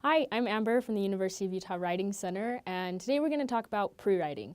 Hi, I'm Amber from the University of Utah Writing Center, and today we're going to talk about pre-writing.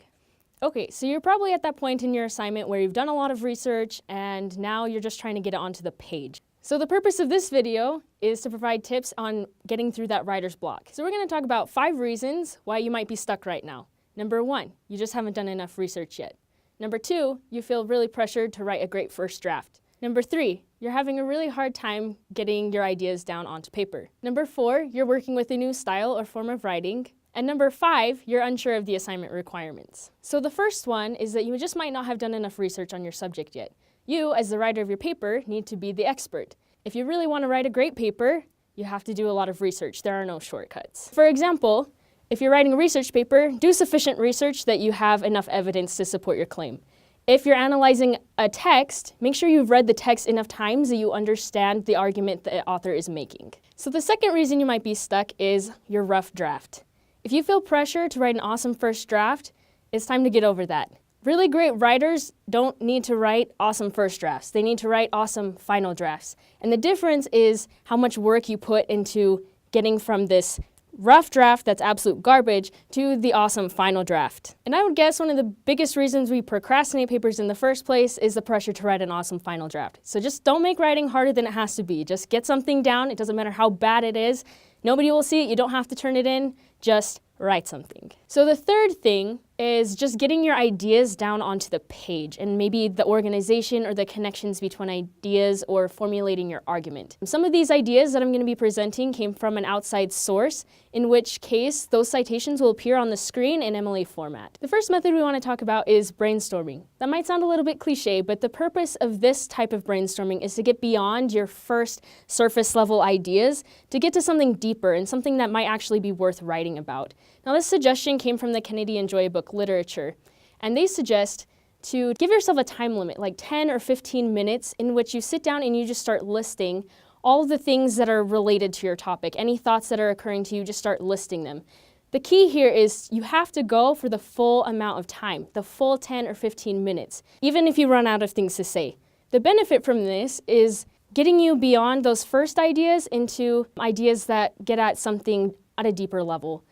Okay, so you're probably at that point in your assignment where you've done a lot of research and now you're just trying to get it onto the page. So the purpose of this video is to provide tips on getting through that writer's block. So we're going to talk about 5 reasons why you might be stuck right now. Number 1, you just haven't done enough research yet. Number 2, you feel really pressured to write a great first draft. Number 3, you're having a really hard time getting your ideas down onto paper. Number 4, you're working with a new style or form of writing. And number 5, you're unsure of the assignment requirements. So the first one is that you just might not have done enough research on your subject yet. You, as the writer of your paper, need to be the expert. If you really want to write a great paper, you have to do a lot of research. There are no shortcuts. For example, if you're writing a research paper, do sufficient research that you have enough evidence to support your claim. If you're analyzing a text, make sure you've read the text enough times that you understand the argument the author is making. So the second reason you might be stuck is your rough draft. If you feel pressure to write an awesome first draft, it's time to get over that. Really great writers don't need to write awesome first drafts. They need to write awesome final drafts. And the difference is how much work you put into getting from this rough draft that's absolute garbage to the awesome final draft. And I would guess one of the biggest reasons we procrastinate papers in the first place is the pressure to write an awesome final draft. So just don't make writing harder than it has to be. Just get something down. It doesn't matter how bad it is. Nobody will see it. You don't have to turn it in. Just write something. So the third thing is just getting your ideas down onto the page and maybe the organization or the connections between ideas or formulating your argument. Some of these ideas that I'm going to be presenting came from an outside source, in which case those citations will appear on the screen in MLA format. The first method we want to talk about is brainstorming. That might sound a little bit cliche, but the purpose of this type of brainstorming is to get beyond your first surface level ideas to get to something deeper and something that might actually be worth writing about. Now, this suggestion came from the Canadian Joy Book Literature, and they suggest to give yourself a time limit, like 10 or 15 minutes, in which you sit down and you just start listing all of the things that are related to your topic. Any thoughts that are occurring to you, just start listing them. The key here is you have to go for the full amount of time, the full 10 or 15 minutes, even if you run out of things to say. The benefit from this is getting you beyond those first ideas into ideas that get at something at a deeper level.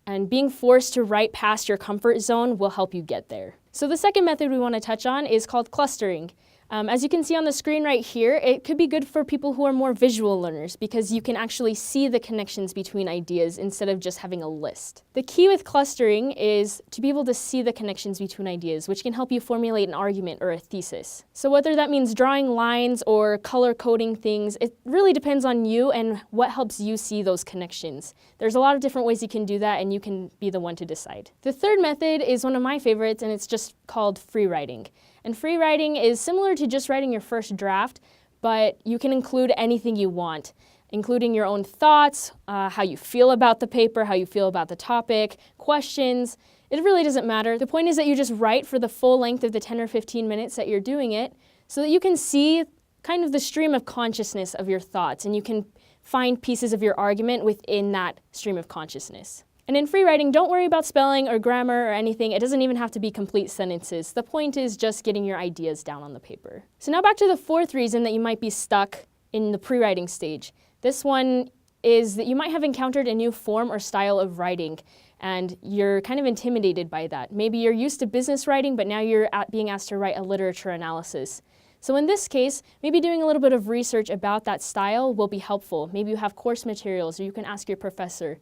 And being forced to write past your comfort zone will help you get there. So the second method we want to touch on is called clustering. As you can see on the screen right here, it could be good for people who are more visual learners because you can actually see the connections between ideas instead of just having a list. The key with clustering is to be able to see the connections between ideas, which can help you formulate an argument or a thesis. So whether that means drawing lines or color coding things, it really depends on you and what helps you see those connections. There's a lot of different ways you can do that, and you can be the one to decide. The third method is one of my favorites, and it's just called free writing. And free writing is similar to just writing your first draft, but you can include anything you want, including your own thoughts, how you feel about the paper, how you feel about the topic, questions. It really doesn't matter. The point is that you just write for the full length of the 10 or 15 minutes that you're doing it so that you can see kind of the stream of consciousness of your thoughts, and you can find pieces of your argument within that stream of consciousness. And in free writing, don't worry about spelling or grammar or anything. It doesn't even have to be complete sentences. The point is just getting your ideas down on the paper. So now back to the fourth reason that you might be stuck in the pre-writing stage. This one is that you might have encountered a new form or style of writing, and you're kind of intimidated by that. Maybe you're used to business writing, but now you're being asked to write a literature analysis. So in this case, maybe doing a little bit of research about that style will be helpful. Maybe you have course materials, or you can ask your professor.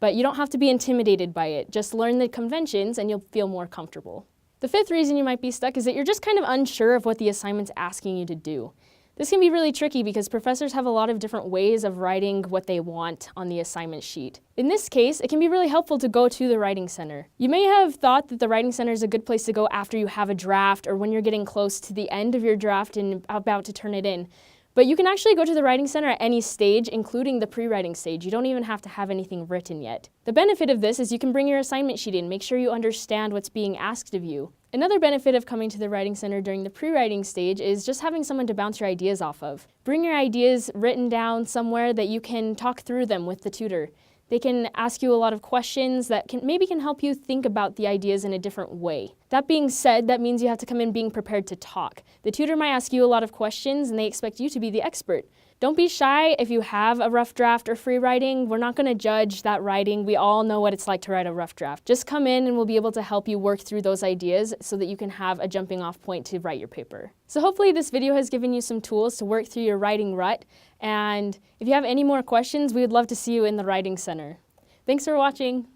But you don't have to be intimidated by it. Just learn the conventions and you'll feel more comfortable. The fifth reason you might be stuck is that you're just kind of unsure of what the assignment's asking you to do. This can be really tricky because professors have a lot of different ways of writing what they want on the assignment sheet. In this case, it can be really helpful to go to the Writing Center. You may have thought that the Writing Center is a good place to go after you have a draft or when you're getting close to the end of your draft and about to turn it in. But you can actually go to the Writing Center at any stage, including the pre-writing stage. You don't even have to have anything written yet. The benefit of this is you can bring your assignment sheet in, make sure you understand what's being asked of you. Another benefit of coming to the Writing Center during the pre-writing stage is just having someone to bounce your ideas off of. Bring your ideas written down somewhere that you can talk through them with the tutor. They can ask you a lot of questions that maybe can help you think about the ideas in a different way. That being said, that means you have to come in being prepared to talk. The tutor might ask you a lot of questions and they expect you to be the expert. Don't be shy if you have a rough draft or free writing. We're not going to judge that writing. We all know what it's like to write a rough draft. Just come in and we'll be able to help you work through those ideas so that you can have a jumping off point to write your paper. So hopefully this video has given you some tools to work through your writing rut. And if you have any more questions, we would love to see you in the Writing Center. Thanks for watching.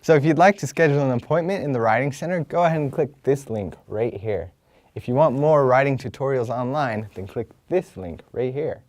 So if you'd like to schedule an appointment in the Writing Center, go ahead and click this link right here. If you want more writing tutorials online, then click this link right here.